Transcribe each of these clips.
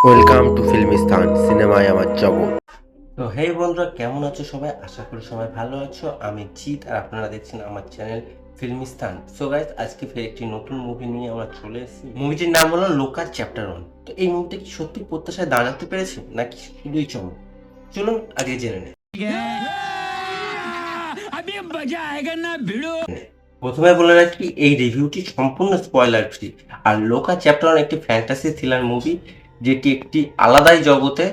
Welcome to Filmistan সিনেমায় আমার জগৎ। তো হে বন্ধুরা, কেমন আছো সবাই? আশা করি সবাই ভালো আছো। আমি জিৎ আর আপনারা দেখছেন আমার চ্যানেল ফিল্মিস্তান। সো গাইস, আজকে ফের একটি নতুন মুভি নিয়ে আমরা চলে এসেছি। মুভিটির নাম হলো লোকা চ্যাপ্টার 1। তো এই মুভিটা কি সত্যি প্রত্যাশায় দাঁড়াতে পেরেছে নাকি শুধুই চমক? চলুন আগে জেনে নিই। প্রথমে বলে রাখি, এই রিভিউটি সম্পূর্ণ স্পয়লার ফ্রি। আর লোকা চ্যাপ্টার 1 একটি ফ্যান্টাসি থ্রিলার মুভি, যেটি একটি আলাদাই জগতে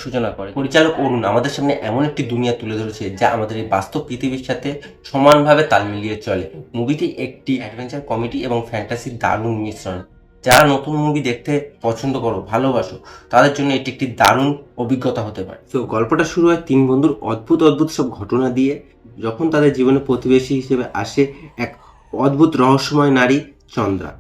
সূচনা করে। পরিচালক অরুণ আমাদের সামনে এমন একটি দুনিয়া তুলে ধরেছে যা আমাদের এই বাস্তব পৃথিবীর সাথে সমানভাবে তাল মিলিয়ে চলে। মুভিটি একটি অ্যাডভেঞ্চার কমেডি এবং ফ্যান্টাসির দারুণ মিশ্রণ। যারা নতুন মুভি দেখতে পছন্দ করো, ভালোবাসো, তাদের জন্য এটি একটি দারুণ অভিজ্ঞতা হতে পারে। তো গল্পটা শুরু হয় তিন বন্ধুর অদ্ভুত অদ্ভুত সব ঘটনা দিয়ে, যখন তাদের জীবনে প্রতিবেশী হিসেবে আসে এক অদ্ভুত রহস্যময় নারী চন্দ্রা।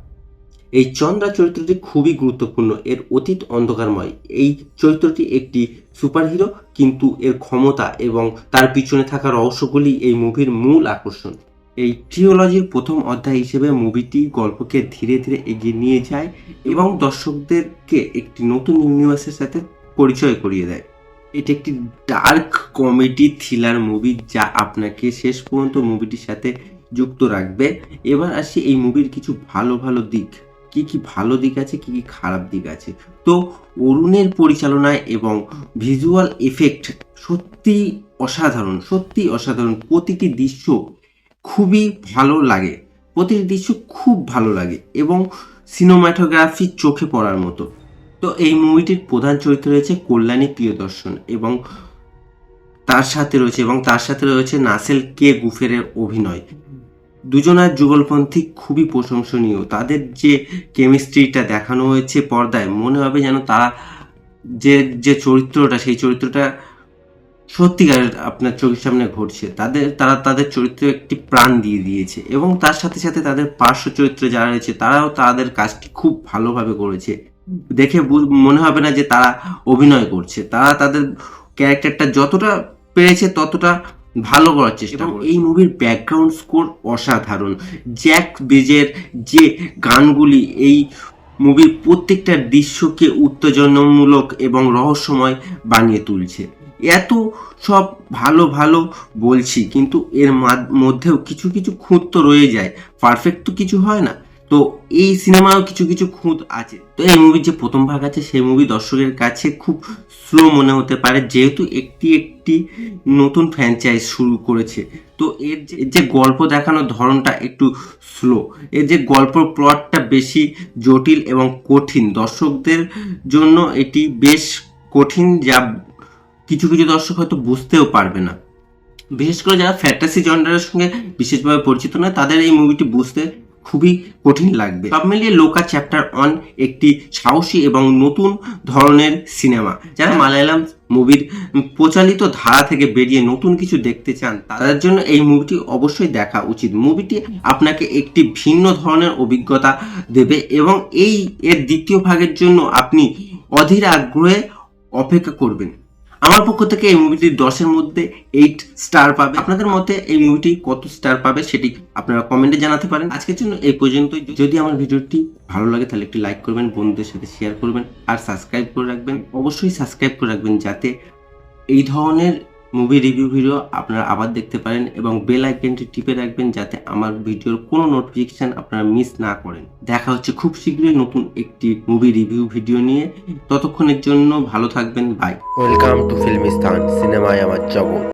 এই চন্দ্রা চরিত্রটি খুবই গুরুত্বপূর্ণ। এর অতীত অন্ধকারময়। এই চরিত্রটি একটি সুপারহিরো, কিন্তু এর ক্ষমতা এবং তার পিছনে থাকা রহস্যগুলি এই মুভির মূল আকর্ষণ। এই ট্রিওলজির প্রথম অধ্যায় হিসেবে মুভিটি গল্পকে ধীরে ধীরে এগিয়ে নিয়ে যায় এবং দর্শকদেরকে একটি নতুন ইউনিভার্সের সাথে পরিচয় করিয়ে দেয়। এটি একটি ডার্ক কমেডি থ্রিলার মুভি যা আপনাকে শেষ পর্যন্ত মুভিটির সাথে যুক্ত রাখবে। এবার আসি এই মুভির কিছু ভালো ভালো দিক। কি কি ভালো দিক আছে, কি কি খারাপ দিক আছে। তো অরুণের পরিচালনায় এবং ভিজুয়াল এফেক্ট সত্যি অসাধারণ, সত্যি অসাধারণ। প্রতিটি দৃশ্য খুবই ভালো লাগে, প্রতিটি দৃশ্য খুব ভালো লাগে এবং সিনেমাটোগ্রাফি চোখে পড়ার মতো। তো এই মুভিটির প্রধান চরিত্র রয়েছে কল্যাণী প্রিয়দর্শন এবং তার সাথে রয়েছে নাসেল কে গুফেরের অভিনয়। দুজনার যুগলপন্থী খুবই প্রশংসনীয়। তাদের যে কেমিস্ট্রিটা দেখানো হয়েছে পর্দায়, মনে হবে যেন তারা যে যে চরিত্রটা, সেই চরিত্রটা সত্যিকার আপনার চোখের সামনে ঘটছে। তারা তাদের চরিত্রে একটি প্রাণ দিয়ে দিয়েছে এবং তার সাথে সাথে তাদের পার্শ্ব চরিত্রে যারা রয়েছে তারাও তাদের কাজটি খুব ভালোভাবে করেছে। দেখে মনে হবে না যে তারা অভিনয় করছে। তারা তাদের ক্যারেক্টারটা যতটা পেরেছে ততটা ভালো করার চেষ্টা করে। এই মুভির ব্যাকগ্রাউন্ড স্কোর অসাধারণ। জ্যাক বেজের যে গানগুলি এই মুভির প্রত্যেকটা দৃশ্যকে উত্তেজনামূলক এবং রহস্যময় বানিয়ে তুলছে। এত সব ভালো ভালো বলছি, কিন্তু এর মধ্যেও কিছু কিছু খুঁত তো রয়ে যায়। পারফেক্ট তো কিছু হয় না। তো এই সিনেমাও কিছু কিছু খুঁত আছে। তো এই মুভির যে প্রথম ভাগ আছে, সেই মুভি দর্শকের কাছে খুব স্লো মনে হতে পারে, যেহেতু একটি নতুন ফ্র্যাঞ্চাইজ শুরু করেছে। তো এর যে গল্প দেখানোর ধরনটা একটু স্লো। এর যে গল্প প্লটটা বেশি জটিল এবং কঠিন। দর্শকদের জন্য এটি বেশ কঠিন, যা কিছু কিছু দর্শক হয়তো বুঝতেও পারবে না। বিশেষ করে যারা ফ্যান্টাসি জনরার সঙ্গে বিশেষভাবে পরিচিত নয়, তাদের এই মুভিটি বুঝতে খুবই কঠিন লাগবে। সব মিলিয়ে লোকা চ্যাপ্টার 1 একটি সাহসী এবং নতুন ধরনের সিনেমা। যারা মালায়ালাম মুভির প্রচলিত ধারা থেকে বেরিয়ে নতুন কিছু দেখতে চান, তাদের জন্য এই মুভিটি অবশ্যই দেখা উচিত। মুভিটি আপনাকে একটি ভিন্ন ধরনের অভিজ্ঞতা দেবে এবং এর দ্বিতীয় ভাগের জন্য আপনি অধীর আগ্রহে অপেক্ষা করবেন। আমার পক্ষ থেকে এই মুভিটি 10-এর মধ্যে 8 স্টার পাবে। আপনাদের মতে এই মুভিটি কত স্টার পাবে সেটি আপনারা কমেন্টে জানাতে পারেন। আজকের জন্য এই পর্যন্তই। যদি আমার ভিডিওটি ভালো লাগে তাহলে একটি লাইক করবেন, বন্ধুদের সাথে শেয়ার করবেন আর সাবস্ক্রাইব করে রাখবেন। অবশ্যই সাবস্ক্রাইব করে রাখবেন যাতে এই ধরনের মুভি রিভিউ ভিডিও আপনারা আবার দেখতে পারেন, এবং বেল আইকনটি টিপে রাখবেন যাতে আমার ভিডিওর কোনো নোটিফিকেশন আপনারা মিস না করেন। দেখা হচ্ছে খুব শীঘ্রই নতুন একটি মুভি রিভিউ ভিডিও নিয়ে। ততক্ষণের জন্য ভালো থাকবেন। বাই। ওয়েলকাম টু ফিল্মিস্তান সিনেমায় আমার জগৎ।